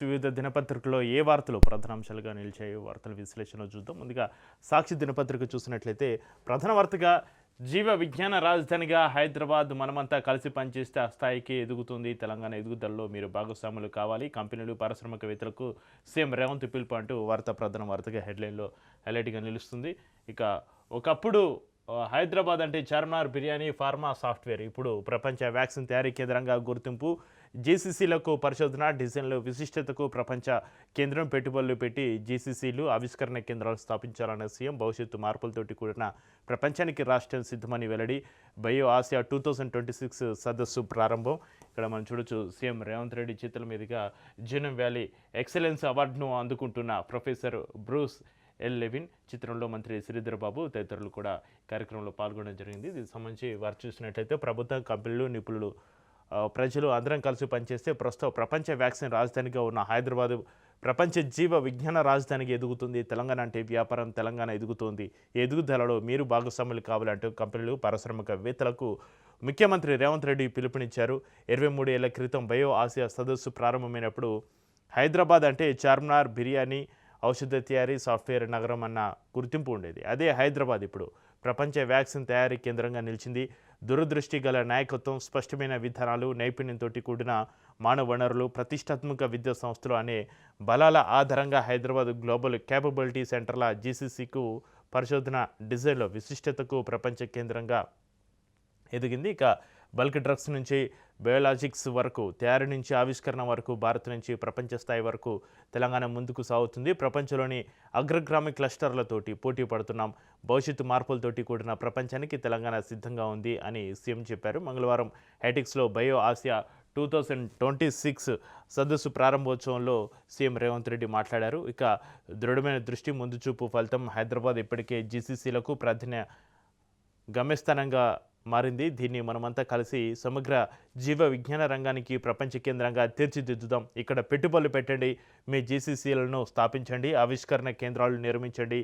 వివిధ దినపత్రికల్లో ఏ వార్తలు ప్రధానాంశాలుగా నిలిచాయి వార్తల విశ్లేషణ చూద్దాం. ముందుగా సాక్షి దినపత్రిక చూసినట్లయితే ప్రధాన వార్తగా జీవ విజ్ఞాన రాజధానిగా హైదరాబాద్ మనమంతా కలిసి పనిచేస్తే ఆ స్థాయికి ఎదుగుతుంది. తెలంగాణ ఎదుగుదలలో మీరు భాగస్వాములు కావాలి. కంపెనీలు పారిశ్రామికవేత్తలకు సీఎం రేవంత్ పిలుపు అంటూ వార్త ప్రధాన వార్తగా హెడ్లైన్లో హైలైట్గా నిలుస్తుంది. ఇక ఒకప్పుడు హైదరాబాద్ అంటే చార్మినార్ బిర్యానీ ఫార్మా సాఫ్ట్వేర్ ఇప్పుడు ప్రపంచ వ్యాక్సిన్ తయారీ కేంద్రంగా గుర్తింపు. జీసీసీలకు పరిశోధన డిజైన్లు విశిష్టతకు ప్రపంచ కేంద్రం పెట్టుబడులు పెట్టి జీసీసీలు ఆవిష్కరణ కేంద్రాలు స్థాపించాలన్న సీఎం భవిష్యత్తు మార్పులతోటి కూడిన ప్రపంచానికి రాష్ట్రం సిద్ధమని వెల్లడి. బయో ఆసియా 2026 సదస్సు ప్రారంభం. ఇక్కడ మనం చూడొచ్చు సీఎం రేవంత్ రెడ్డి చేతుల మీదుగా జీనం వ్యాలీ ఎక్సలెన్స్ అవార్డును అందుకుంటున్న ప్రొఫెసర్ బ్రూస్ లెవిన్ చిత్రంలో మంత్రి శ్రీధర్ బాబు తదితరులు కూడా కార్యక్రమంలో పాల్గొనడం జరిగింది. దీనికి సంబంధించి వారు చూసినట్లయితే ప్రభుత్వం కంపెనీలు నిపుణులు ప్రజలు అందరం కలిసి పనిచేస్తే ప్రస్తుతం ప్రపంచ వ్యాక్సిన్ రాజధానిగా ఉన్న హైదరాబాద్ ప్రపంచ జీవ విజ్ఞాన రాజధానికి ఎదుగుతుంది. తెలంగాణ అంటే వ్యాపారం తెలంగాణ ఎదుగుతుంది. ఈ ఎదుగుదలలో మీరు భాగస్వాములు కావాలంటూ కంపెనీలు పారిశ్రామికవేత్తలకు ముఖ్యమంత్రి రేవంత్ రెడ్డి పిలుపునిచ్చారు. 23 ఏళ్ల క్రితం బయో ఆసియా సదస్సు ప్రారంభమైనప్పుడు హైదరాబాద్ అంటే చార్మినార్ బిర్యానీ ఔషధ తయారీ సాఫ్ట్వేర్ నగరం అన్న గుర్తింపు ఉండేది. అదే హైదరాబాద్ ఇప్పుడు ప్రపంచ వ్యాక్సిన్ తయారీ కేంద్రంగా నిలిచింది. దూరదృష్టి గల నాయకత్వం, స్పష్టమైన విధానాలు, నైపుణ్యంతో కూడిన మానవ వనరులు, ప్రతిష్టాత్మక విద్యా సంస్థలు అనే బలాల ఆధారంగా హైదరాబాద్ గ్లోబల్ క్యాపబిలిటీ సెంటర్ల జీసీసీకు పరిశోధన డిజైన్లో విశిష్టతకు ప్రపంచ కేంద్రంగా ఎదిగింది. ఇక బల్క్ డ్రగ్స్ నుంచి బయోలాజిక్స్ వరకు, తయారీ నుంచి ఆవిష్కరణ వరకు, భారత్ నుంచి ప్రపంచ స్థాయి వరకు తెలంగాణ ముందుకు సాగుతుంది. ప్రపంచంలోని అగ్రగామి క్లస్టర్లతోటి పోటీ పడుతున్నాం. భవిష్యత్తు మార్పులతోటి కూడిన ప్రపంచానికి తెలంగాణ సిద్ధంగా ఉంది అని సీఎం చెప్పారు. మంగళవారం హైటెక్స్లో బయో ఆసియా 2026 సదస్సు ప్రారంభోత్సవంలో సీఎం రేవంత్ రెడ్డి మాట్లాడారు. ఇక దృఢమైన దృష్టి, ముందు చూపు ఫలితం హైదరాబాద్ ఇప్పటికే జీసీసీలకు ప్రాధాన్య గమ్యస్థానంగా మారింది. దీన్ని మనమంతా కలిసి సమగ్ర జీవ విజ్ఞాన రంగానికి ప్రపంచ కేంద్రంగా తీర్చిదిద్దుదాం. ఇక్కడ పెట్టుబడులు పెట్టండి, మీ జీసీసీలను స్థాపించండి, ఆవిష్కరణ కేంద్రాలు నిర్మించండి,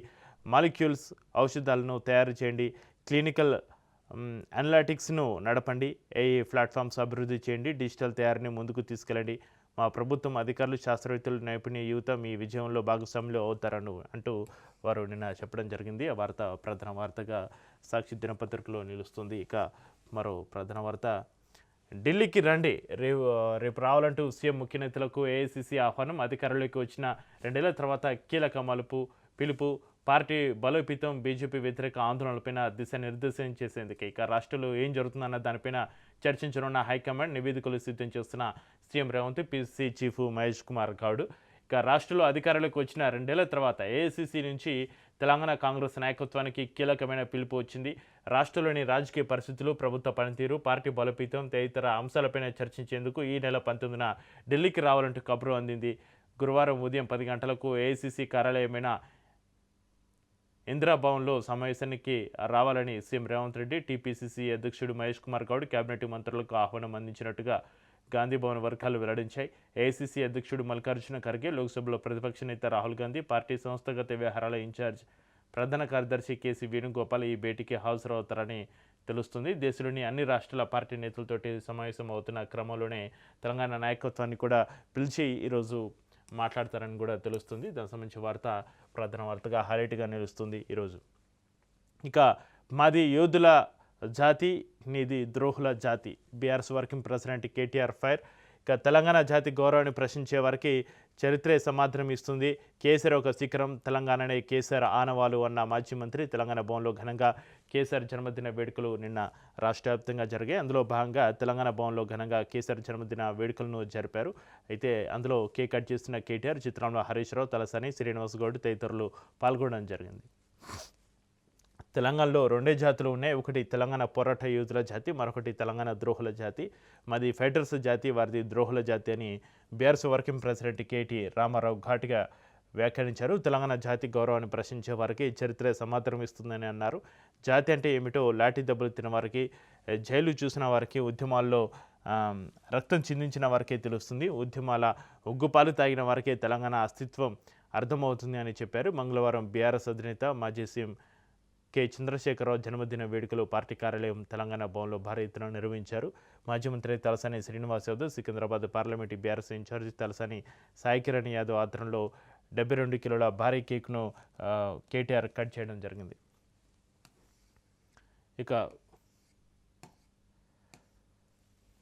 మాలిక్యూల్స్ ఔషధాలను తయారు చేయండి, క్లినికల్ అనలిటిక్స్ను నడపండి, ఏఐ ప్లాట్ఫామ్స్ అభివృద్ధి చేయండి, డిజిటల్ తయారీని ముందుకు తీసుకెళ్ళండి. మా ప్రభుత్వం, అధికారులు, శాస్త్రవేత్తలు, నైపుణ్య యువత మీ విజయంలో భాగస్వాములు అవుతారని అంటూ వారు నిన్న చెప్పడం జరిగింది. ఆ వార్త ప్రధాన వార్తగా సాక్షి దినపత్రికలో నిలుస్తుంది. ఇక మరో ప్రధాన వార్త ఢిల్లీకి రండి, రేపు రావాలంటూ సీఎం ముఖ్య నేతలకు ఏఐసీసీ ఆహ్వానం. అధికారంలోకి వచ్చిన 2 ఏళ్ల తర్వాత కీలక పిలుపు. పార్టీ బలోపేతం, బీజేపీ వ్యతిరేక ఆందోళనలపైన దిశానిర్దేశం చేసేందుకే ఇక రాష్ట్రంలో ఏం జరుగుతుందన్న దానిపైన చర్చించనున్న హైకమాండ్. నివేదికలు సిద్ధం చేస్తున్న CM Revanth, PCC chief Mahesh Kumar Goud. ఇక రాష్ట్రంలో అధికారంలోకి వచ్చిన 2 ఏళ్ల తర్వాత ఏఐసీసీ నుంచి తెలంగాణ కాంగ్రెస్ నాయకత్వానికి కీలకమైన పిలుపు వచ్చింది. రాష్ట్రంలోని రాజకీయ పరిస్థితులు, ప్రభుత్వ పనితీరు, పార్టీ బలోపేతం తదితర అంశాలపైన చర్చించేందుకు ఈ నెల 19న ఢిల్లీకి రావాలంటూ కబురు అందింది. గురువారం ఉదయం 10 గంటలకు ఏఐసీసీ కార్యాలయమైన ఇందిరాభవన్లో సమావేశానికి రావాలని సీఎం రేవంత్ రెడ్డి, టీపీసీసీ అధ్యక్షుడు మహేష్ కుమార్ గౌడ్ కేబినెట్ మంత్రులకు ఆహ్వానం అందించినట్టుగా గాంధీభవన్ వర్గాలు వెల్లడించాయి. ఏఐసీసీ అధ్యక్షుడు మల్లికార్జున ఖర్గే, లోక్సభలో ప్రతిపక్ష నేత రాహుల్ గాంధీ, పార్టీ సంస్థాగత వ్యవహారాల ఇన్ఛార్జ్ ప్రధాన కార్యదర్శి కేసీ వేణుగోపాల్ ఈ భేటీకి హాజరవుతారని తెలుస్తుంది. దేశంలోని అన్ని రాష్ట్రాల పార్టీ నేతలతోటి సమావేశం అవుతున్న క్రమంలోనే తెలంగాణ నాయకత్వాన్ని కూడా పిలిచి ఈరోజు మాట్లాడతారని కూడా తెలుస్తుంది. దానికి సంబంధించిన వార్త ప్రధాన వార్తగా హైలైట్గా నిలుస్తుంది ఈరోజు. ఇక మాది యోధుల జాతి, నీది ద్రోహుల జాతి, BRS working president KTR fire. ఇక తెలంగాణ జాతి గౌరవాన్ని ప్రశ్నించే వారికి చరిత్రే సమాధానం ఇస్తుంది. కేసీఆర్ ఒక శిఖరం, తెలంగాణనే కేసీఆర్ ఆనవాలు అన్న మాజీ మంత్రి. తెలంగాణ భవన్లో ఘనంగా కేసీఆర్ జన్మదిన వేడుకలు నిన్న రాష్ట్ర వ్యాప్తంగా జరిగాయి. అందులో భాగంగా తెలంగాణ భవన్లో ఘనంగా కేసీఆర్ జన్మదిన వేడుకలను జరిపారు. అయితే అందులో కేక్ కట్ చేస్తున్న కేటీఆర్, చిత్రంలో హరీష్ రావు, తలసాని, శ్రీనివాస్ గౌడ్ తదితరులు పాల్గొనడం జరిగింది. తెలంగాణలో 2 జాతులు ఉన్నాయి. ఒకటి తెలంగాణ పోరాట యోధుల జాతి, మరొకటి తెలంగాణ ద్రోహుల జాతి. మాది ఫైటర్స్ జాతి, వారిది ద్రోహుల జాతి అని BRS working president KT Rama Rao ఘాటుగా వ్యాఖ్యానించారు. తెలంగాణ జాతి గౌరవాన్ని ప్రశ్నించే వారికి చరిత్ర సమాధానం ఇస్తుందని అన్నారు. జాతి అంటే ఏమిటో లాఠీ దెబ్బలు తిన్న వారికి, జైలు చూసిన వారికి, ఉద్యమాల్లో రక్తం చిందించిన వారికే తెలుస్తుంది. ఉద్యమాల ఉగ్గుపాలు తాగిన వారికే తెలంగాణ అస్తిత్వం అర్థమవుతుంది అని చెప్పారు. మంగళవారం బీఆర్ఎస్ అధినేత మాజీ సీఎం చంద్రశేఖరరావు జన్మదిన వేడుకలు పార్టీ కార్యాలయం తెలంగాణ భవన్లో భారీ ఎత్తున నిర్వహించారు. మాజీ మంత్రి Talasani Srinivas Yadav, Secunderabad parliament BRS in charge Talasani Sai Kiran Yadav ఆధ్వర్యంలో 72 కిలోల భారీ కేక్ను కేటీఆర్ కట్ చేయడం జరిగింది. ఇక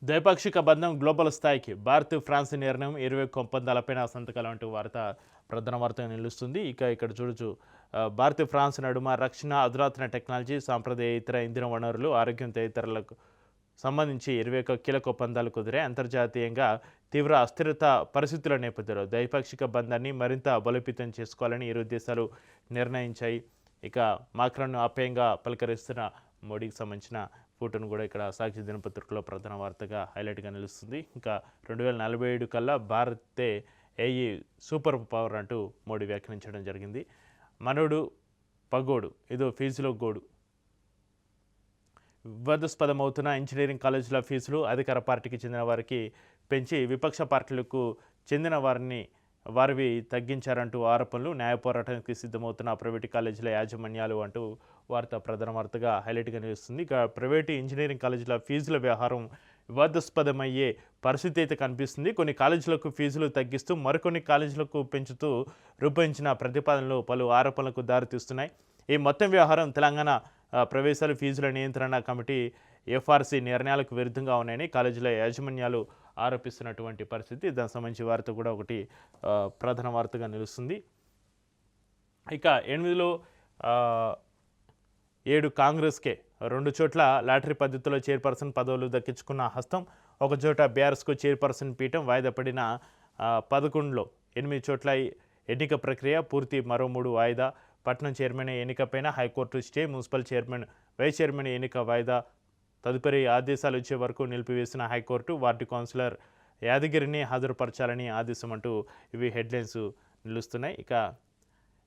ద్వైపాక్షిక బంధం గ్లోబల్ స్థాయికి, భారత్ ఫ్రాన్స్ నిర్ణయం 21 ఒప్పందాలపైన సంతకాలు అంటూ వార్త ప్రధాన వార్తగా నిలుస్తుంది. ఇక్కడ చూడొచ్చు, భారత్ ఫ్రాన్స్ నడుమ రక్షణ, అధునాతన టెక్నాలజీ, సాంప్రదాయేతర ఇంధన వనరులు, ఆరోగ్యం తదితరులకు సంబంధించి 21 కీలక ఒప్పందాలు కుదిరాయి. అంతర్జాతీయంగా తీవ్ర అస్థిరత పరిస్థితుల నేపథ్యంలో ద్వైపాక్షిక బంధాన్ని మరింత బలోపేతం చేసుకోవాలని ఇరు దేశాలు నిర్ణయించాయి. ఇక మాక్రాన్ను ఆప్యాయంగా పలకరిస్తున్న మోడీకి సంబంధించిన ఫోటోను కూడా ఇక్కడ సాక్షి దినపత్రికలో ప్రధాన వార్తగా హైలైట్గా నిలుస్తుంది. ఇంకా 2047 కల్లా భారతే ఏఈ సూపర్ పవర్ అంటూ మోడీ వ్యాఖ్యానించడం జరిగింది. మనోడు పగోడు ఇదో ఫీజులో గోడు. వివాదాస్పదమవుతున్న ఇంజనీరింగ్ కాలేజీల ఫీజులు అధికార పార్టీకి చెందిన వారికి పెంచి విపక్ష పార్టీలకు చెందిన వారివి తగ్గించారంటూ ఆరోపణలు, న్యాయ పోరాటానికి సిద్ధమవుతున్న ప్రైవేటు కాలేజీల యాజమాన్యాలు అంటూ వార్త ప్రధాన వార్తగా హైలైట్గా నిలుస్తుంది. ఇక ప్రైవేటు ఇంజనీరింగ్ కాలేజీల ఫీజుల వ్యవహారం వివాదాస్పదమయ్యే పరిస్థితి అయితే కనిపిస్తుంది. కొన్ని కాలేజీలకు ఫీజులు తగ్గిస్తూ మరికొన్ని కాలేజీలకు పెంచుతూ రూపొందించిన ప్రతిపాదనలు పలు ఆరోపణలకు దారితీస్తున్నాయి. ఈ మొత్తం వ్యవహారం తెలంగాణ ప్రవేశాలు ఫీజుల నియంత్రణ కమిటీ ఎఫ్ఆర్సి నిర్ణయాలకు విరుద్ధంగా ఉన్నాయని కాలేజీల యాజమాన్యాలు ఆరోపిస్తున్నటువంటి పరిస్థితి. దానికి సంబంధించి వార్త కూడా ఒకటి ప్రధాన వార్తగా నిలుస్తుంది. ఇక 8లో 7 కాంగ్రెస్కే, 2 చోట్ల లాటరీ పద్ధతిలో చైర్పర్సన్ పదవులు దక్కించుకున్న హస్తం, ఒక చోట బీఆర్ఎస్కు చైర్పర్సన్ పీఠం వాయిదా పడిన 11లో 8 చోట్ల ఎన్నిక ప్రక్రియ పూర్తి, మరో 3 వాయిదా. పట్నం చైర్మన్ ఎన్నికపైన high court stay, municipal chairman, vice chairman ఎన్నిక వాయిదా. తదుపరి ఆదేశాలు ఇచ్చే వరకు నిలిపివేసిన హైకోర్టు, వార్డు కౌన్సిలర్ యాదగిరిని హాజరుపరచాలని ఆదేశం అంటూ ఇవి హెడ్లైన్స్ నిలుస్తున్నాయి. ఇక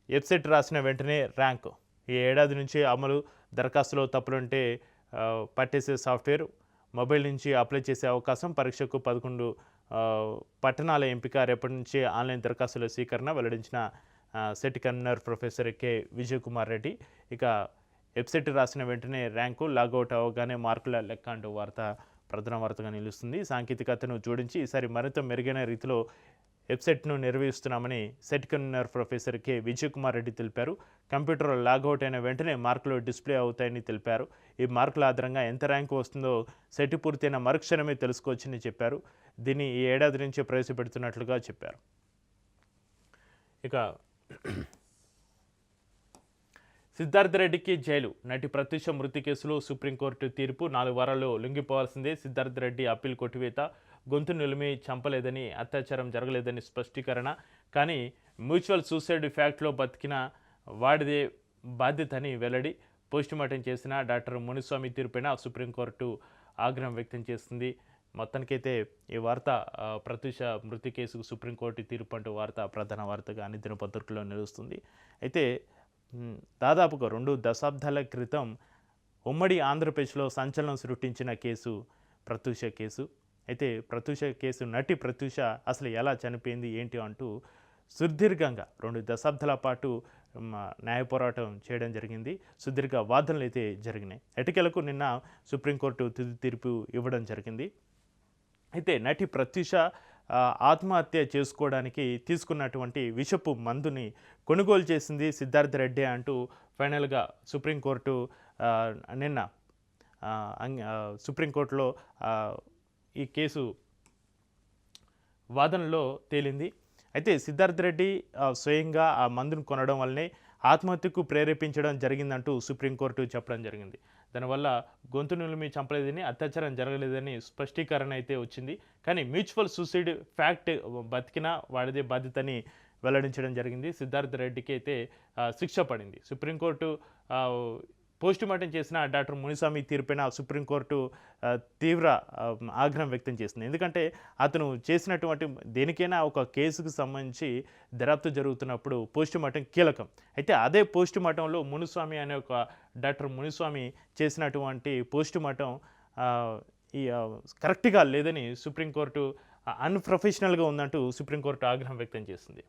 వెబ్సైట్ రాసిన వెంటనే ర్యాంకు, ఈ ఏడాది నుంచి అమలు, దరఖాస్తులో తప్పులుంటే పట్టేసే సాఫ్ట్వేర్, మొబైల్ నుంచి అప్లై చేసే అవకాశం, పరీక్షకు 11 పట్టణాల ఎంపిక, రేపటి నుంచి ఆన్లైన్ దరఖాస్తుల స్వీకరణ వెల్లడించిన set convener professor K Vijay Kumar Reddy. ఇక వెబ్సైట్ రాసిన వెంటనే ర్యాంకు, లాగౌట్ అవగానే మార్కుల లెక్క అంటూ వార్త ప్రధాన వార్తగా నిలుస్తుంది. సాంకేతికతను జోడించి ఈసారి మరింత మెరుగైన రీతిలో వెబ్సైట్ను నిర్వహిస్తున్నామని SET convener professor K Vijay Kumar Reddy తెలిపారు. కంప్యూటర్ లాగౌట్ అయిన వెంటనే మార్కులు డిస్ప్లే అవుతాయని తెలిపారు. ఈ మార్కుల ఆధారంగా ఎంత ర్యాంకు వస్తుందో సెట్ పూర్తయిన మరుక్షణమే తెలుసుకోవచ్చని చెప్పారు. దీన్ని ఈ ఏడాది నుంచే ప్రవేశపెడుతున్నట్లుగా చెప్పారు. ఇక సిద్ధార్థ రెడ్డికి జైలు, నటి ప్రత్యూష మృతి కేసులో సుప్రీంకోర్టు తీర్పు, 4 వారాల్లో లొంగిపోవాల్సిందే. సిద్ధార్థ రెడ్డి అప్పీల్ కొట్టివేత, గొంతు నిలిమి చంపలేదని, అత్యాచారం జరగలేదని స్పష్టీకరణ. కానీ మ్యూచువల్ సూసైడ్ ఫ్యాక్ట్లో బతికిన వాడిదే బాధ్యత అని వెల్లడి. పోస్టుమార్టం చేసిన డాక్టర్ మునిస్వామి తీర్పైన సుప్రీంకోర్టు ఆగ్రహం వ్యక్తం చేస్తుంది. మొత్తానికైతే ఈ వార్త ప్రత్యూష మృతి కేసుకు సుప్రీంకోర్టు తీర్పు అంటూ వార్త ప్రధాన వార్తగా అన్ని దినపత్రికల్లో నిలుస్తుంది. అయితే దాదాపుగా 2 దశాబ్దాల క్రితం ఉమ్మడి ఆంధ్రప్రదేశ్లో సంచలనం సృష్టించిన కేసు ప్రత్యూష కేసు. అయితే ప్రత్యూష కేసు, నటి ప్రత్యూష అసలు ఎలా చనిపోయింది ఏంటి అంటూ సుదీర్ఘంగా 2 దశాబ్దాల పాటు న్యాయ పోరాటం చేయడం జరిగింది. సుదీర్ఘ వాదనలు అయితే జరిగినాయి. ఎటకేలకు నిన్న సుప్రీంకోర్టు తుది తీర్పు ఇవ్వడం జరిగింది. అయితే నటి ప్రత్యూష ఆత్మహత్య చేసుకోవడానికి తీసుకున్నటువంటి విషపు మందుని కొనుగోలు చేసింది సిద్ధార్థ రెడ్డి అంటూ ఫైనల్గా సుప్రీంకోర్టు నిన్న సుప్రీంకోర్టులో ఈ కేసు వాదనలో తేలింది. అయితే సిద్ధార్థ రెడ్డి స్వయంగా ఆ మందును కొనడం వల్లనే ఆత్మహత్యకు ప్రేరేపించడం జరిగిందంటూ సుప్రీంకోర్టు చెప్పడం జరిగింది. దానివల్ల గొంతు నిలిమి చంపలేదని, అత్యాచారం జరగలేదని స్పష్టీకరణ అయితే వచ్చింది. కానీ మ్యూచువల్ సూసైడ్ ఫ్యాక్ట్ బతికిన వాడిదే బాధ్యతని వెల్లడించడం జరిగింది. సిద్ధార్థ రెడ్డికి అయితే శిక్ష పడింది. సుప్రీంకోర్టు పోస్టుమార్టం చేసిన డాక్టర్ మునిస్వామి తీర్పైన సుప్రీంకోర్టు తీవ్ర ఆగ్రహం వ్యక్తం చేసింది. ఎందుకంటే అతను చేసినటువంటి దేనికైనా ఒక కేసుకు సంబంధించి దర్యాప్తు జరుగుతున్నప్పుడు పోస్టుమార్టం కీలకం. అయితే అదే పోస్టుమార్టంలో మునిస్వామి అనే ఒక డాక్టర్ మునిస్వామి చేసినటువంటి పోస్టుమార్టం ఈ కరెక్ట్గా లేదని సుప్రీంకోర్టు అన్ప్రొఫెషనల్గా ఉందంటూ సుప్రీంకోర్టు ఆగ్రహం వ్యక్తం చేసింది.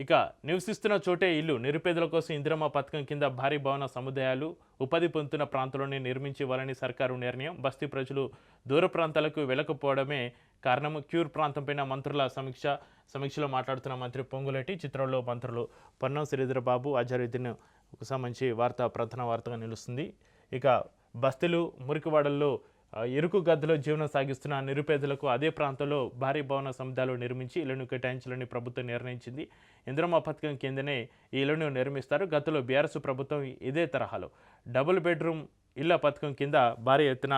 ఇక నివసిస్తున్న చోటే ఇల్లు నిరుపేదల కోసం ఇందిరమ్మ పథకం కింద భారీ భవన సముదాయాలు ఉపాధి పొందుతున్న ప్రాంతంలోనే నిర్మించి ఇవ్వాలని సర్కారు నిర్ణయం. బస్తీ ప్రజలు దూర ప్రాంతాలకు వెళ్ళకపోవడమే కారణం. క్యూర్ ప్రాంతంపైన మంత్రుల సమీక్షలో మాట్లాడుతున్న మంత్రి పొంగులేటి. చిత్రంలో మంత్రులు పొన్నం శ్రీధరబాబు, అజరుద్దీన్ సంబంధించి ప్రధాన వార్తగా నిలుస్తుంది. ఇక బస్తీలు మురికివాడల్లో ఇరుకు గద్దలో జీవనం సాగిస్తున్న నిరుపేదలకు అదే ప్రాంతంలో భారీ భవన సముదాయాలు నిర్మించి ఇళ్లను కేటాయించాలని ప్రభుత్వం నిర్ణయించింది. ఇందిరమ్మ పథకం కిందనే ఈ ఇళ్లను నిర్మిస్తారు. గతంలో బీఆర్ఎస్ ప్రభుత్వం ఇదే తరహాలో డబుల్ బెడ్రూమ్ ఇళ్ల పథకం కింద భారీ ఎత్తున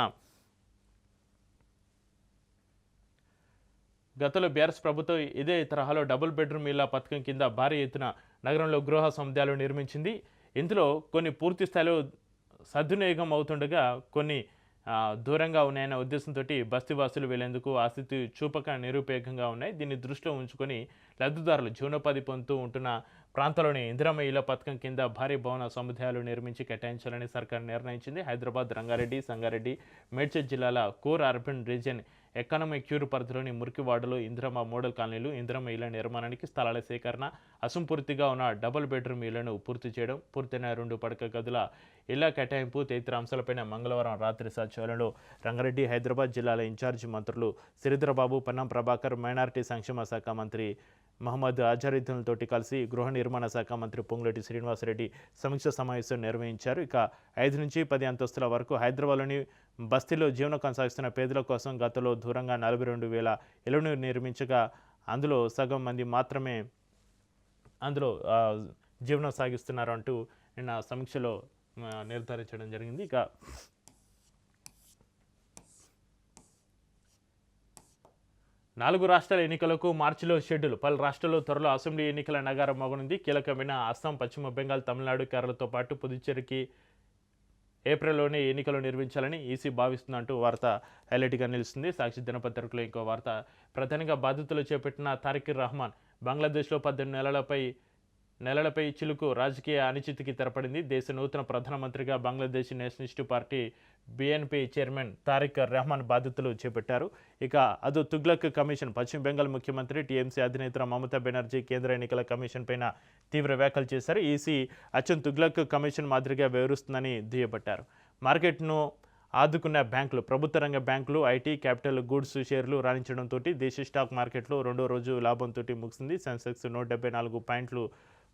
డబుల్ బెడ్రూమ్ ఇళ్ల పథకం కింద భారీ ఎత్తున నగరంలో గృహ సముదాయాలు నిర్మించింది. ఇందులో కొన్ని పూర్తి స్థాయిలో సద్వినియోగం అవుతుండగా కొన్ని దూరంగా ఉన్నాయన్న ఉద్దేశంతో బస్తీవాసులు వెళ్లేందుకు ఆసక్తి చూపక నిరుపయోగంగా ఉన్నాయి. దీన్ని దృష్టిలో ఉంచుకొని లబ్ధిదారులు జీవనోపాధి పొందుతూ ఉంటున్న ప్రాంతాల్లోని ఇందిరమ్మ ఇళ్ల పథకం కింద భారీ భవన సముదాయాలు నిర్మించి కేటాయించాలని సర్కారు నిర్ణయించింది. హైదరాబాద్, రంగారెడ్డి, సంగారెడ్డి, మేడ్చల్ జిల్లాల core urban region economic cure పరిధిలోని మురికివాడలు ఇందిరమ్మ మోడల్ కాలనీలు ఇందిరమ్మ ఇళ్ల నిర్మాణానికి స్థలాల సేకరణ, అసంపూర్తిగా ఉన్న డబుల్ బెడ్రూమ్ ఇళ్లను పూర్తి చేయడం, పూర్తయిన 2 పడక గదుల ఇళ్ల కేటాయింపు తదితర అంశాలపైన మంగళవారం రాత్రి సచివాలయంలో రంగారెడ్డి, హైదరాబాద్ జిల్లాల ఇన్ఛార్జి మంత్రులు శ్రీధరబాబు, పొన్నం ప్రభాకర్, మైనారిటీ సంక్షేమ శాఖ మంత్రి మహమ్మద్ అజరుద్దీన్లతో కలిసి గృహ నిర్మాణ శాఖ మంత్రి పొంగులేటి శ్రీనివాసరెడ్డి సమీక్ష సమావేశం నిర్వహించారు. ఇక 5 నుంచి 10 అంతస్తుల వరకు హైదరాబాద్లోని బస్తీలో జీవనం కొనసాగిస్తున్న పేదల కోసం గతంలో దూరంగా 42,000 ఇళ్లను నిర్మించగా అందులో సగం మంది మాత్రమే అందులో జీవనం సాగిస్తున్నారు అంటూ నిన్న సమీక్షలో నిర్ధారించడం జరిగింది. ఇక 4 రాష్ట్రాల ఎన్నికలకు మార్చిలో షెడ్యూల్. పలు రాష్ట్రాల్లో త్వరలో అసెంబ్లీ ఎన్నికల నగారం మోగనుంది. కీలకమైన అస్సాం, పశ్చిమ బెంగాల్, తమిళనాడు, కేరళతో పాటు పుదుచ్చేరికి ఏప్రిల్లోనే ఎన్నికలు నిర్వహించాలని ఈసీ భావిస్తుందంటూ వార్త హైలైట్గా నిలుస్తుంది. సాక్షి దినపత్రికలో ఇంకో వార్త, ప్రధానిగా బాధ్యతలు చేపట్టిన తారిక్ రహమాన్ బంగ్లాదేశ్లో 18 నెలలపై చిలుకు రాజకీయ అనిశ్చితికి తెరపడింది. దేశ నూతన ప్రధానమంత్రిగా Bangladesh nationalist party BNP chairman Tariq Rahman బాధ్యతలు చేపట్టారు. ఇక అదో తుగ్లక్ కమిషన్. పశ్చిమ బెంగాల్ ముఖ్యమంత్రి టీఎంసీ అధినేత మమతా బెనర్జీ కేంద్ర ఎన్నికల కమిషన్ పైన తీవ్ర వ్యాఖ్యలు చేశారు. ఈసీ అచ్చం తుగ్లక్ కమిషన్ మాదిరిగా వ్యవహరిస్తుందని దుయ్యబట్టారు. మార్కెట్ను ఆదుకున్న బ్యాంకులు. ప్రభుత్వ రంగ బ్యాంకులు ఐటీ, క్యాపిటల్ గూడ్స్ షేర్లు రాణించడంతో దేశీయ స్టాక్ మార్కెట్లో 2వ రోజు లాభంతో ముగిసింది. సెన్సెక్స్ 174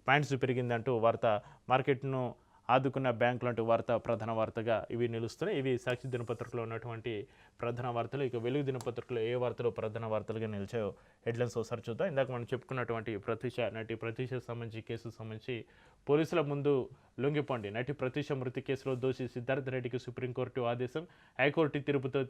పాయింట్స్ పెరిగిందంటూ వార్త. మార్కెట్ను ఆదుకున్న బ్యాంకులు అంటూ ప్రధాన వార్తగా ఇవి నిలుస్తున్నాయి. ఇవి సాక్షి దినపత్రికలో ఉన్నటువంటి ప్రధాన వార్తలు. ఇక వెలుగు దినపత్రికలో ఏ వార్తలు ప్రధాన వార్తలుగా నిలిచాయో హెడ్లైన్స్ ఒకసారి చూద్దాం. ఇందాక మనం చెప్పుకున్నటువంటి నటి ప్రతీష సంబంధించి కేసుకు సంబంధించి పోలీసుల ముందు లొంగిపోండి. నటి ప్రతీష మృతి కేసులో దోషి సిద్ధార్థ రెడ్డికి సుప్రీంకోర్టు ఆదేశం. హైకోర్టు తీర్పుతో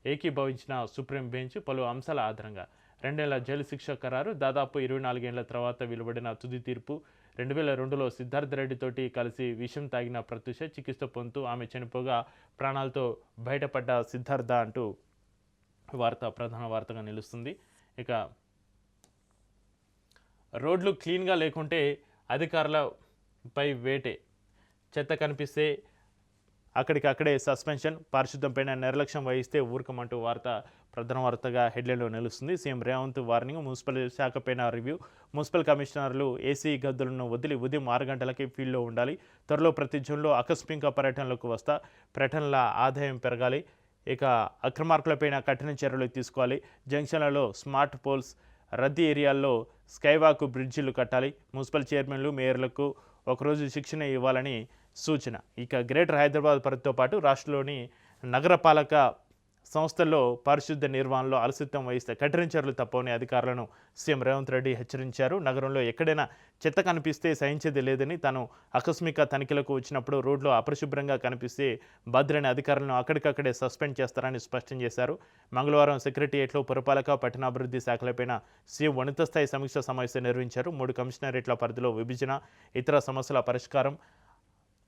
ఏకీభవించిన సుప్రీం బెంచ్. పలు అంశాల ఆధారంగా 2 ఏళ్ల జైలు శిక్ష ఖరారు. దాదాపు 24 ఏళ్ల తర్వాత వెలువడిన తుది తీర్పు. 2002లో సిద్ధార్థ రెడ్డితోటి కలిసి విషం తాగిన ప్రత్యూష చికిత్స పొందుతూ ఆమె చనిపోగా ప్రాణాలతో బయటపడ్డ సిద్ధార్థ అంటూ ప్రధాన వార్తగా నిలుస్తుంది. ఇక రోడ్లు క్లీన్గా లేకుంటే అధికారులపై వేటే. చెత్త కనిపిస్తే అక్కడికక్కడే సస్పెన్షన్. పారిశుద్ధ్యంపైన నిర్లక్ష్యం వహిస్తే ఊరకమంటూ ప్రధాన వార్తగా హెడ్లైన్లో నిలుస్తుంది. CM Revanth warning. మున్సిపల్ శాఖపైన రివ్యూ. మున్సిపల్ కమిషనర్లు ఏసీ గదులను వదిలి ఉదయం 6 గంటలకి ఫీల్డ్లో ఉండాలి. త్వరలో ప్రతి జోన్లో ఆకస్మిక పర్యటనలకు పర్యటనల ఆదాయం పెరగాలి. ఇక అక్రమార్కులపైన కఠిన చర్యలు తీసుకోవాలి. జంక్షన్లలో స్మార్ట్ పోల్స్, రద్దీ ఏరియాల్లో స్కైవాక్ బ్రిడ్జిలు కట్టాలి. మున్సిపల్ చైర్మన్లు, మేయర్లకు ఒకరోజు శిక్షణ ఇవ్వాలని సూచన. ఇక గ్రేటర్ హైదరాబాద్ పరిధితో పాటు రాష్ట్రంలోని నగరపాలక సంస్థల్లో పారిశుద్ధ్య నిర్వహణలో అలసిత్వం వహిస్తే కఠిన చర్యలు తప్పవని అధికారులను సీఎం రేవంత్ రెడ్డి హెచ్చరించారు. నగరంలో ఎక్కడైనా చెత్త కనిపిస్తే సహించేది లేదని, తాను ఆకస్మిక తనిఖీలకు వచ్చినప్పుడు రోడ్లు అపరిశుభ్రంగా కనిపిస్తే బాధ్యులైన అధికారులను అక్కడికక్కడే సస్పెండ్ చేస్తారని స్పష్టం చేశారు. మంగళవారం సెక్రటేరియట్లో పురపాలక, పట్టణాభివృద్ధి శాఖలపైన సీఎం ఉన్నత స్థాయి సమీక్ష సమావేశం నిర్వహించారు. 3 కమిషనరేట్ల పరిధిలో విభజన, ఇతర సమస్యల పరిష్కారం,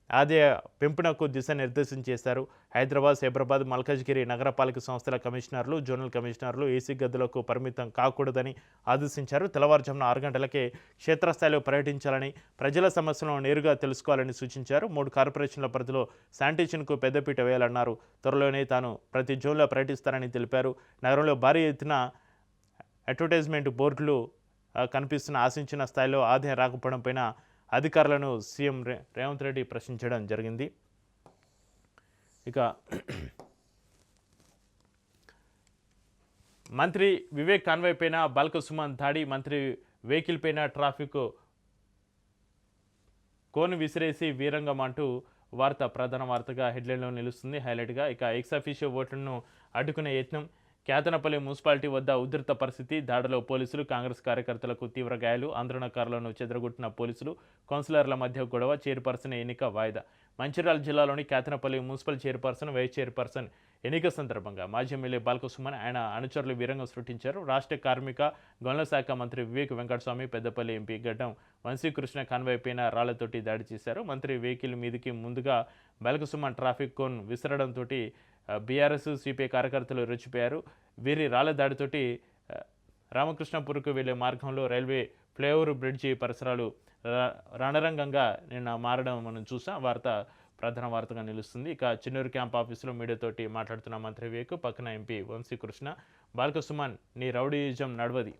ఆదాయ పెంపునకు దిశానిర్దేశం చేశారు. హైదరాబాద్, సైబరాబాద్, మల్కాజ్గిరి నగరపాలక సంస్థల కమిషనర్లు, జోనల్ కమిషనర్లు ఏసీ గదులకు పరిమితం కాకూడదని ఆదేశించారు. తెల్లవారుజామున 6 గంటలకే క్షేత్రస్థాయిలో పర్యటించాలని, ప్రజల సమస్యలను నేరుగా తెలుసుకోవాలని సూచించారు. 3 కార్పొరేషన్ల పరిధిలో శానిటేషన్కు పెద్దపీట వేయాలన్నారు. త్వరలోనే తాను ప్రతి జోన్లో పర్యటిస్తారని తెలిపారు. నగరంలో భారీ ఎత్తున అడ్వర్టైజ్మెంట్ బోర్డులు కనిపిస్తున్న ఆశించిన స్థాయిలో ఆదాయం రాకపోవడం పైన అధికారులను సీఎం రేవంత్ రెడ్డి ప్రశ్నించడం జరిగింది. ఇక మంత్రి వివేక్ కాన్వాయ్ పైన బాల్క సుమన్ దాడి, మంత్రి వెహికల్ పైన ట్రాఫిక్ కోను విసిరేసి వీరంగం అంటూ వార్త ప్రధాన వార్తగా హెడ్లైన్లో నిలుస్తుంది హైలైట్గా. ఇక ఎక్స్ అఫీషియో ఓట్లను అడ్డుకునే యత్నం, కేతనపల్లి మున్సిపాలిటీ వద్ద ఉధృత పరిస్థితి, దాడిలో పోలీసులు, కాంగ్రెస్ కార్యకర్తలకు తీవ్ర గాయాలు, ఆందోళనకారులను చెదరగొట్టిన పోలీసులు, కౌన్సిలర్ల మధ్య గొడవ, చైర్పర్సన్ ఎన్నిక వాయిదా. మంచిర్యాల జిల్లాలోని Ketanapalli municipal chairperson, vice chairperson ఎన్నిక సందర్భంగా మాజీ ఎమ్మెల్యే బాల్క సుమన్, ఆయన అనుచరులు వీరంగం సృష్టించారు. రాష్ట్ర కార్మిక గనుల శాఖ మంత్రి వివేక్ వెంకటస్వామి, పెద్దపల్లి ఎంపీ గడ్డం వంశీకృష్ణ కాన్వాయ్ పైన రాళ్లతోటి దాడి చేశారు. మంత్రి వెహికల్ మీదికి ముందుగా బాల్క సుమన్ ట్రాఫిక్ కోన్ విసరడంతో బీఆర్ఎస్, సిపిఐ కార్యకర్తలు రెచ్చిపోయారు. వీరి రాళ్ల దాడితోటి రామకృష్ణపూర్కు వెళ్లే మార్గంలో రైల్వే ఫ్లైఓవర్ బ్రిడ్జి పరిసరాలు రణరంగంగా నిన్న మారడం మనం చూసాం. వార్త ప్రధాన వార్తగా నిలుస్తుంది. ఇక చిన్నూరు క్యాంప్ ఆఫీసులో మీడియాతోటి మాట్లాడుతున్న మంత్రి వివేక్, పక్కన ఎంపీ వంశీకృష్ణ, బాల్క సుమన్ నీ రౌడీయిజం నడవది,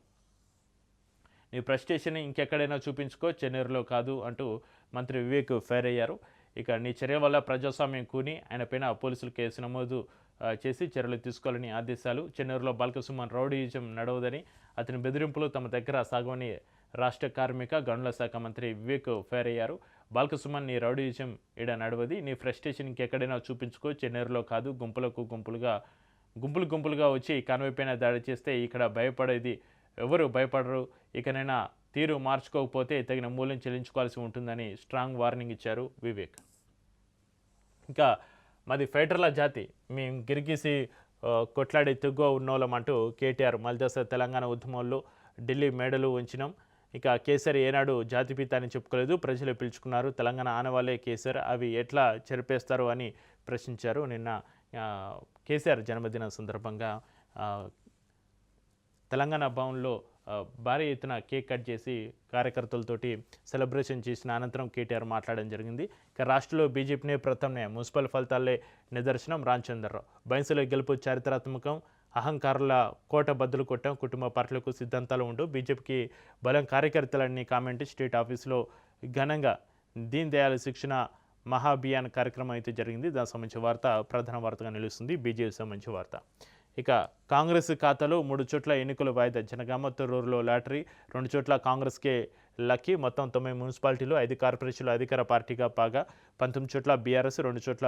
నీ ప్రెస్టేషన్ ఇంకెక్కడైనా చూపించుకో, చెన్నూరులో కాదు అంటూ మంత్రి వివేక్ ఫైర్ అయ్యారు. ఇక నీ చర్య వల్ల ప్రజాస్వామ్యం కూని, ఆయన పైన పోలీసులు కేసు నమోదు చేసి చర్యలు తీసుకోవాలని ఆదేశాలు. చెన్నూరులో బాల్క సుమన్ రౌడీయిజం నడవదని, అతని బెదిరింపులు తమ దగ్గర సాగవని రాష్ట్ర కార్మిక గనుల శాఖ మంత్రి వివేక్ ఫైర్ అయ్యారు. బాల్క సుమన్ నీ రౌడీయిజం ఈడ నడవది, నీ ఫ్రస్ట్రేషన్ ఇంకెక్కడైనా చూపించుకో, చెన్నూరులో కాదు, గుంపులుగా వచ్చి కాన్వాయ్ పైన దాడి చేస్తే ఇక్కడ భయపడేది ఎవరు భయపడరు, ఇకనైనా తీరు మార్చుకోకపోతే తగిన మూల్యం చెల్లించుకోవాల్సి ఉంటుందని స్ట్రాంగ్ వార్నింగ్ ఇచ్చారు వివేక్. ఇంకా మాది ఫైటర్ల జాతి, మేము గిరిగీసి కొట్లాడి తెగ్గువ ఉన్నోళ్ళం అంటూ కేటీఆర్ మల్దశ తెలంగాణ ఉద్యమంలో ఢిల్లీ మేడలు ఉంచినాం. ఇక కేసీఆర్ ఏనాడు జాతిపిత అని చెప్పుకోలేదు, ప్రజలు పిలుచుకున్నారు, తెలంగాణ ఆనవాళ్ళే కేసీఆర్, అవి ఎట్లా చెరిపేస్తారు అని ప్రశ్నించారు. నిన్న కేసీఆర్ జన్మదిన సందర్భంగా తెలంగాణ భవన్లో భారీ ఎత్తున కేక్ కట్ చేసి కార్యకర్తలతోటి సెలబ్రేషన్ చేసిన అనంతరం కేటీఆర్ మాట్లాడడం జరిగింది. ఇక రాష్ట్రంలో బీజేపీనే ప్రత్యామ్నాయం, మున్సిపల్ ఫలితాలే నిదర్శనం, రామచంద్రరావు. బైన్సులో గెలుపు చారిత్రాత్మకం, అహంకారుల కోట బద్దలు కొట్టాం, కుటుంబ పార్టీలకు సిద్ధాంతాలు ఉంటూ బీజేపీకి బలం కార్యకర్తలన్నీ కామెంట్. స్టేట్ ఆఫీసులో ఘనంగా దీన్ దయాళ్ శిక్షణ మహాభియాన్ కార్యక్రమం అయితే జరిగింది. దానికి సంబంధించిన వార్త ప్రధాన వార్తగా నిలుస్తుంది, బీజేపీ సంబంధించిన వార్త. ఇక కాంగ్రెస్ ఖాతాలో 3 చోట్ల ఎన్నికలు వాయిదా, జనగామ తొర్రూరులో లాటరీ, 2 చోట్ల కాంగ్రెస్కే లక్కీ, మొత్తం 9 మున్సిపాలిటీలు, 5 కార్పొరేషన్లు అధికార పార్టీగా పాగా, 19 చోట్ల బీఆర్ఎస్, 2 చోట్ల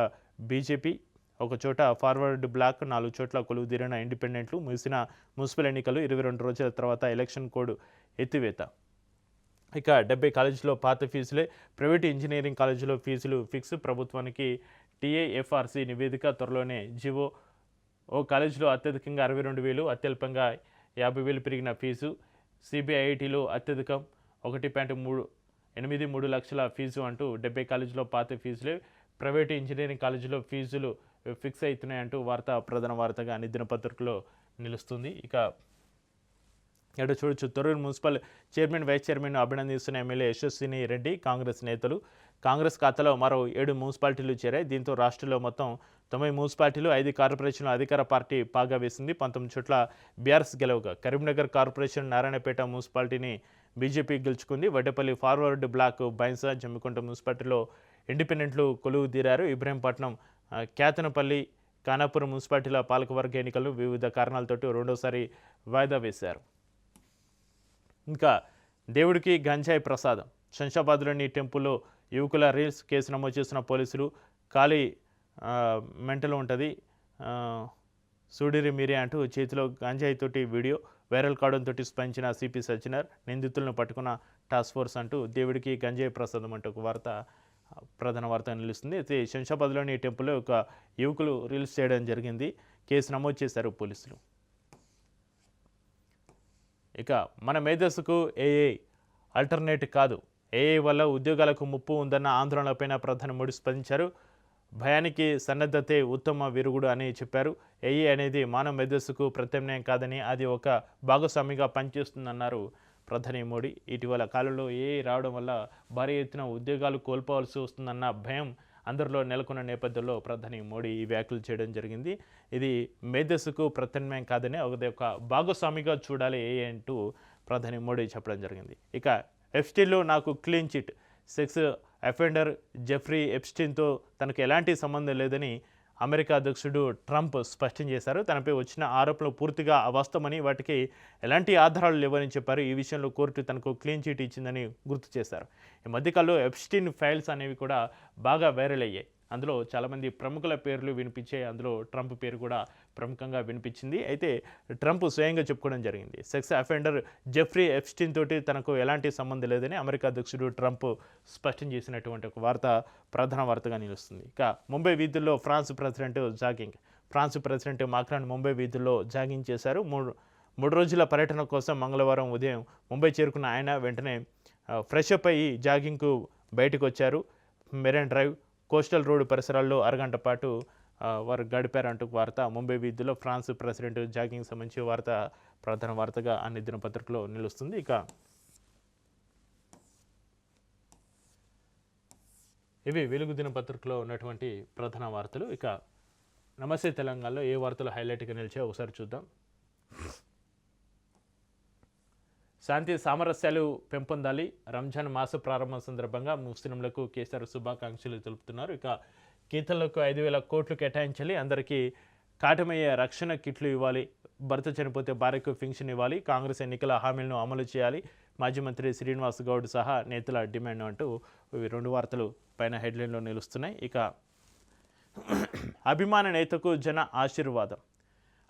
బీజేపీ, 1 చోట ఫార్వర్డ్ బ్లాక్, 4 చోట్ల కొలువుదీరిన ఇండిపెండెంట్లు. ముగిసిన మున్సిపల్ ఎన్నికలు 22 రోజుల తర్వాత ఎలక్షన్ కోడ్ ఎత్తివేత. ఇక 70 కాలేజీలో పాత ఫీజులే, ప్రైవేటు ఇంజనీరింగ్ కాలేజీలో ఫీజులు ఫిక్స్, ప్రభుత్వానికి టీఏఎఫ్ఆర్సీ నివేదిక త్వరలోనే జీవో. ఓ కాలేజీలో అత్యధికంగా 62,000, అత్యల్పంగా 50,000 పెరిగిన ఫీజు. సిబిఐటీలో అత్యధికం 1.83 లక్షల ఫీజు అంటూ 70 కాలేజీలో పాత ఫీజులే, ప్రైవేటు ఇంజనీరింగ్ కాలేజీలో ఫీజులు ఫిక్స్ అవుతున్నాయంటూ వార్త ప్రధాన వార్తగా అన్ని దినపత్రికలో నిలుస్తుంది. ఇక ఎటు చూడొచ్చు, Thorrur municipal chairman, vice chairman అభినందిస్తున్న ఎమ్మెల్యే యశస్విని రెడ్డి. కాంగ్రెస్ నేతలు, కాంగ్రెస్ ఖాతాలో మరో 7 మున్సిపాలిటీలు చేరాయి. దీంతో రాష్ట్రంలో మొత్తం 9 మున్సిపాలిటీలు, 5 కార్పొరేషన్లు అధికార పార్టీ పాగా వేసింది. 19 చోట్ల బీఆర్ఎస్ గెలవగా కరీంనగర్ కార్పొరేషన్, నారాయణపేట మున్సిపాలిటీని బీజేపీ గెలుచుకుంది. వడ్డేపల్లి ఫార్వర్డ్ బ్లాక్, బైన్సా, జమ్మికుంట మున్సిపాలిటీలో ఇండిపెండెంట్లు కొలువు తీరారు. ఇబ్రహీంపట్నం, కేతనపల్లి, ఖానాపూర్ మున్సిపాలిటీల పాలకవర్గ ఎన్నికలు వివిధ కారణాలతోటి రెండోసారి వాయిదా వేశారు. ఇంకా దేవుడికి గంజాయి ప్రసాదం, శంషాబాద్లోని టెంపుల్లో యువకుల రీల్స్, కేసు నమోదు చేసిన పోలీసులు. ఖాళీ మెంటలు ఉంటుంది, సూడిరి మీరే అంటూ చేతిలో గంజాయితోటి వీడియో వైరల్ కావడంతో స్పందించిన సిపి సజ్జనర్, నిందితులను పట్టుకున్న టాస్క్ ఫోర్స్ అంటూ దేవుడికి గంజాయి ప్రసాదం అంటూ ఒక వార్త ప్రధాన వార్త నిలుస్తుంది. అయితే శంషాబాద్లోని టెంపుల్లో ఒక యువకులు రీల్స్ చేయడం జరిగింది, కేసు నమోదు చేశారు పోలీసులు. ఇక మన మేధస్సుకు ఏఐ ఆల్టర్నేట్ కాదు, ఏఐ వల్ల ఉద్యోగాలకు ముప్పు ఉందన్న ఆందోళనపైన ప్రధాని మోడీ స్పందించారు. భయానికి సన్నద్ధతే ఉత్తమ విరుగుడు అని చెప్పారు. ఏఐ అనేది మానవ మేధస్సుకు ప్రత్యామ్నాయం కాదని, అది ఒక భాగస్వామిగా పనిచేస్తుందన్నారు ప్రధాని మోడీ. ఇటీవల కాలంలో ఏఐ రావడం వల్ల భారీ ఎత్తున ఉద్యోగాలు కోల్పోవాల్సి వస్తుందన్న భయం అందరిలో నెలకొన్న నేపథ్యంలో ప్రధాని మోడీ ఈ వ్యాఖ్యలు చేయడం జరిగింది. ఇది మేధస్సుకు ప్రత్యామ్నాయం కాదని, అది ఒక భాగస్వామిగా చూడాలి ఏఐ అంటూ ప్రధాని మోడీ చెప్పడం జరిగింది. ఇక ఎప్స్టీన్లో నాకు clean chit, sex offender Jeffrey ఎప్స్టీన్తో తనకు ఎలాంటి సంబంధం లేదని అమెరికా అధ్యక్షుడు ట్రంప్ స్పష్టం చేశారు. తనపై వచ్చిన ఆరోపణలు పూర్తిగా అవాస్తవమని, వాటికి ఎలాంటి ఆధారాలు లేవని చెప్పారు. ఈ విషయంలో కోర్టు తనకు క్లీన్ చిట్ ఇచ్చిందని గుర్తు చేశారు. ఈ మధ్యకాలంలో ఎప్స్టీన్ ఫైల్స్ అనేవి కూడా బాగా వైరల్ అయ్యాయి. అందులో చాలామంది ప్రముఖుల పేర్లు వినిపించాయి. అందులో ట్రంప్ పేరు కూడా ప్రముఖంగా వినిపించింది. అయితే ట్రంప్ స్వయంగా చెప్పుకోవడం జరిగింది. సెక్స్ అఫెండర్ జెఫ్రీ ఎప్స్టీన్ తోటి తనకు ఎలాంటి సంబంధం లేదని అమెరికా అధ్యక్షుడు ట్రంప్ స్పష్టం చేసినటువంటి ఒక వార్త ప్రధాన వార్తగా నిలుస్తుంది. ఇక ముంబై వీధుల్లో France president jogging. France president Macron Mumbai వీధుల్లో జాగింగ్ చేశారు. మూడు రోజుల పర్యటన కోసం మంగళవారం ఉదయం ముంబై చేరుకున్న ఆయన వెంటనే ఫ్రెష్ అప్ అయ్యి జాగింగ్కు బయటకు వచ్చారు. మెరైన్ డ్రైవ్, కోస్టల్ రోడ్ పరిసరాల్లో అరగంట పాటు వారు గడిపారంటూ వార్త. ముంబై వీధుల్లో ఫ్రాన్స్ ప్రెసిడెంట్ జాగింగ్ సంబంధించి వార్త ప్రధాన వార్తగా అన్ని దినపత్రికలో నిలుస్తుంది. ఇక ఇవి వెలుగు దినపత్రికలో ఉన్నటువంటి ప్రధాన వార్తలు. ఇక నమస్తే తెలంగాణలో ఏ వార్తలు హైలైట్గా నిలిచాయో ఒకసారి చూద్దాం. శాంతి సామరస్యాలు పెంపొందాలి, రంజాన్ మాస ప్రారంభం సందర్భంగా ముస్లింలకు కేసీఆర్ శుభాకాంక్షలు తెలుపుతున్నారు. ఇక గీతలకు 5,000 కోట్లు కేటాయించాలి, అందరికీ కాటమయ్యే రక్షణ కిట్లు ఇవ్వాలి, భర్త చనిపోతే భార్యకు పెన్షన్ ఇవ్వాలి, కాంగ్రెస్ ఎన్నికల హామీలను అమలు చేయాలి, మాజీ మంత్రి శ్రీనివాస్ గౌడ్ సహా నేతల డిమాండ్ అంటూ ఇవి రెండు వార్తలు పైన హెడ్లైన్లో నిలుస్తున్నాయి. ఇక అభిమాన నేతకు జన ఆశీర్వాదం.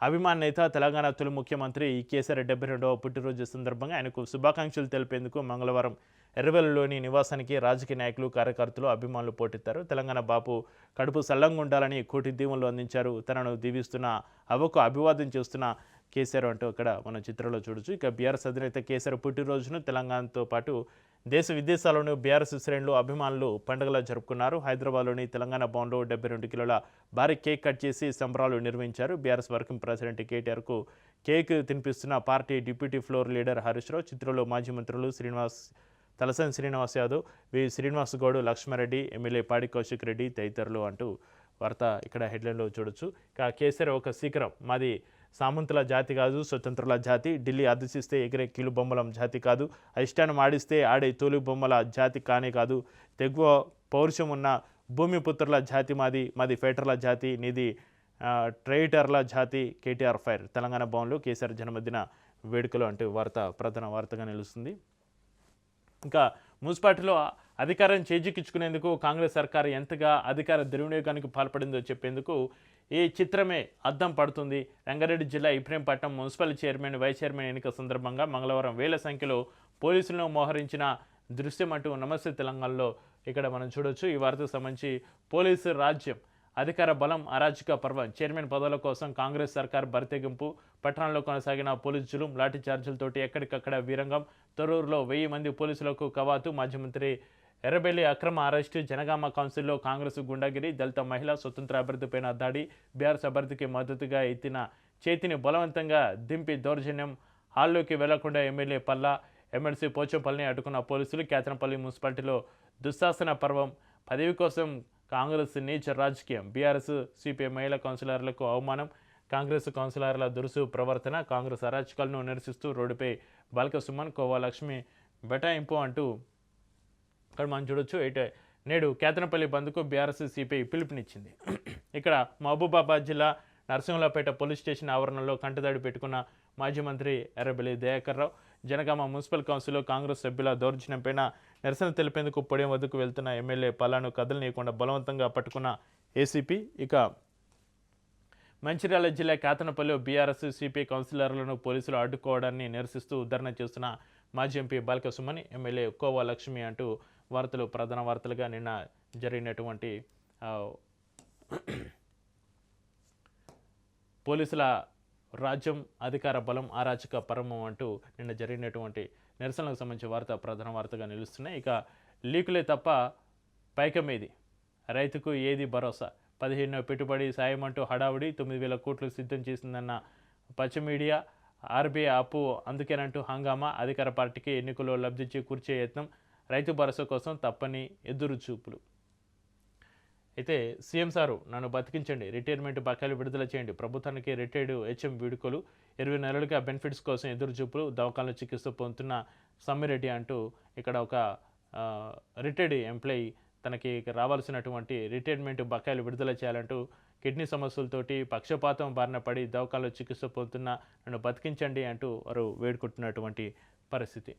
అభిమాన నేత తెలంగాణ తొలి ముఖ్యమంత్రి కేసీఆర్ 72వ పుట్టినరోజు సందర్భంగా ఆయనకు శుభాకాంక్షలు తెలిపేందుకు మంగళవారం ఎర్రవెల్లిలోని నివాసానికి రాజకీయ నాయకులు, కార్యకర్తలు, అభిమానులు పోటెత్తారు. తెలంగాణ బాపు కడుపు సల్లంగా ఉండాలని కోటి దీవెనలు అందించారు. తనను దీవిస్తున్న అవ్వకు అభివాదం చేస్తున్న కేసీఆర్ అంటూ ఇక్కడ మన చిత్రంలో చూడొచ్చు. ఇక బీఆర్ఎస్ అధినేత కేసీఆర్ పుట్టినరోజును తెలంగాణతో పాటు దేశ విదేశాల్లోనూ బీఆర్ఎస్ శ్రేణులు, అభిమానులు పండుగలా జరుపుకున్నారు. హైదరాబాద్లోని తెలంగాణ భవన్లో 72 కిలోల భారీ కేక్ కట్ చేసి సంబరాలు నిర్వహించారు. బీఆర్ఎస్ వర్కింగ్ ప్రెసిడెంట్ కేటీఆర్కు కేక్ తినిపిస్తున్న party deputy floor leader Harish Rao, చిత్రంలో మాజీ మంత్రులు తలసాని శ్రీనివాస్ యాదవ్, శ్రీనివాస్ గౌడ్, లక్ష్మారెడ్డి, ఎమ్మెల్యే పాడి కౌశిక్ రెడ్డి తదితరులు అంటూ వార్త ఇక్కడ హెడ్లైన్లో చూడొచ్చు. ఇక కేసీఆర్ ఒక శీకరం, మాది సామంతుల జాతి కాదు, స్వతంత్రుల జాతి, ఢిల్లీ ఆదేశిస్తే ఎగిరే కీలు బొమ్మల జాతి కాదు, అధిష్టానం ఆడిస్తే ఆడే తోలు బొమ్మల జాతి కానే కాదు, తెగువ పౌరుషం ఉన్న భూమిపుత్రుల జాతి మాది ఫైటర్ల జాతి, నీది ట్రైటర్ల జాతి, కేటీఆర్ ఫైర్. తెలంగాణ భవన్లో కేసీఆర్ జన్మదిన వేడుకలు అంటూ వార్త ప్రధాన వార్తగా నిలుస్తుంది. ఇంకా మున్సిపాలిటీలో అధికారం చేజిక్కించుకునేందుకు కాంగ్రెస్ సర్కారు ఎంతగా అధికార దుర్వినియోగానికి పాల్పడిందో చెప్పేందుకు ఈ చిత్రమే అద్దం పడుతుంది. రంగారెడ్డి జిల్లా Ibrahimpatnam municipal chairman, vice chairman ఎన్నిక సందర్భంగా మంగళవారం వేల సంఖ్యలో పోలీసులను మోహరించిన దృశ్యం అంటూ నమస్తే తెలంగాణలో ఇక్కడ మనం చూడొచ్చు. ఈ వార్తకు సంబంధించి పోలీసు రాజ్యం, అధికార బలం, అరాచక పర్వం, చైర్మన్ పదవుల కోసం కాంగ్రెస్ సర్కార్ బరితెగింపు, పట్టణంలో కొనసాగిన పోలీసు జులుం, లాఠీ చార్జీలతోటి ఎక్కడికక్కడ వీరంగం, తొర్రూరులో 1000 మంది పోలీసులకు కవాతు, మాజీ మంత్రి ఎర్రబెల్లి అక్రమ అరెస్టు, జనగామ కౌన్సిల్లో కాంగ్రెస్ గుండాగిరి, దళిత మహిళ స్వతంత్ర అభ్యర్థిపైన దాడి, బీఆర్ఎస్ అభ్యర్థికి మద్దతుగా ఎత్తిన చేతిని బలవంతంగా దింపి దౌర్జన్యం, హాల్లోకి వెళ్లకుండా ఎమ్మెల్యే పల్లా, ఎమ్మెల్సీ పోచంపల్లిని అడ్డుకున్న పోలీసులు, కేతనపల్లి మున్సిపాలిటీలో దుశ్శాసన పర్వం, పదవి కోసం కాంగ్రెస్ నీచ రాజకీయం, బీఆర్ఎస్ సిపిఐ మహిళా కౌన్సిలర్లకు అవమానం, కాంగ్రెస్ కౌన్సిలర్ల దురుసు ప్రవర్తన, కాంగ్రెస్ అరాచకాలను నిరసిస్తూ రోడ్డుపై బాలక సుమన్, కోవా లక్ష్మి బెటాయింపు అంటూ ఇక్కడ మనం చూడొచ్చు. నేడు కేతనపల్లి బంద్కు బీఆర్ఎస్ సిపిఐ పిలుపునిచ్చింది. ఇక్కడ మహబూబాబాద్ జిల్లా నరసింహులపేట పోలీస్ స్టేషన్ ఆవరణలో కంటదాడి పెట్టుకున్న మాజీ మంత్రి ఎర్రబెల్లి దయాకర్ రావు, జనగామ మున్సిపల్ కౌన్సిల్లో కాంగ్రెస్ సభ్యుల దౌర్జన్యంపైన నిరసన తెలిపేందుకు పొడియం వద్దకు వెళ్తున్న ఎమ్మెల్యే పల్లాను కదలనీయకుండా బలవంతంగా పట్టుకున్న ఏసీపీ. ఇక మంచిర్యాల జిల్లా కేతనపల్లిలో బీఆర్ఎస్ సిపిఐ కౌన్సిలర్లను పోలీసులు అడ్డుకోవడాన్ని నిరసిస్తూ ధర్నా చేస్తున్న మాజీ ఎంపీ బాలక సుమన్, ఎమ్మెల్యే కోవా లక్ష్మి అంటూ వార్తలు ప్రధాన వార్తలుగా నిన్న జరిగినటువంటి పోలీసుల రాజ్యం, అధికార బలం, అరాచక పరమం అంటూ నిన్న జరిగినటువంటి నిరసనలకు సంబంధించిన వార్త ప్రధాన వార్తగా నిలుస్తున్నాయి. ఇక లీకులే తప్ప పైకమేది, రైతుకు ఏది భరోసా, 15 పెట్టుబడి సాయం అంటూ హడావుడి, 9,000 కోట్లు సిద్ధం చేసిందన్న పచ్చ మీడియా, ఆర్బీఐ అప్పు అందుకేనంటూ హంగామా, అధికార పార్టీకి ఎన్నికల్లో లబ్ధి చేకూర్చే యత్నం, రైతు భరోసా కోసం తప్పని ఎదురు చూపులు. అయితే సీఎం సారు నన్ను బతికించండి, రిటైర్మెంట్ బకాయిలు విడుదల చేయండి, ప్రభుత్వానికి రిటైర్డ్ హెచ్ఎం వీడుకోలు, 20 నెలలుగా బెనిఫిట్స్ కోసం ఎదురుచూపులు, దవాఖానలో చికిత్స పొందుతున్న సమ్మిరెడ్డి అంటూ ఇక్కడ ఒక రిటైర్డ్ ఎంప్లాయీ తనకి రావాల్సినటువంటి రిటైర్మెంట్ బకాయిలు విడుదల చేయాలంటూ కిడ్నీ సమస్యలతోటి పక్షపాతం బారిన పడి దవాఖానలో చికిత్స పొందుతున్న నన్ను బతికించండి అంటూ వారు వేడుకుంటున్నటువంటి పరిస్థితి.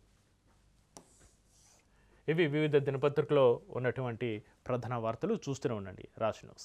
ఇవి వివిధ దినపత్రికలో ఉన్నటువంటి ప్రధాన వార్తలు. చూస్తూనే ఉండండి రాజ్ న్యూస్.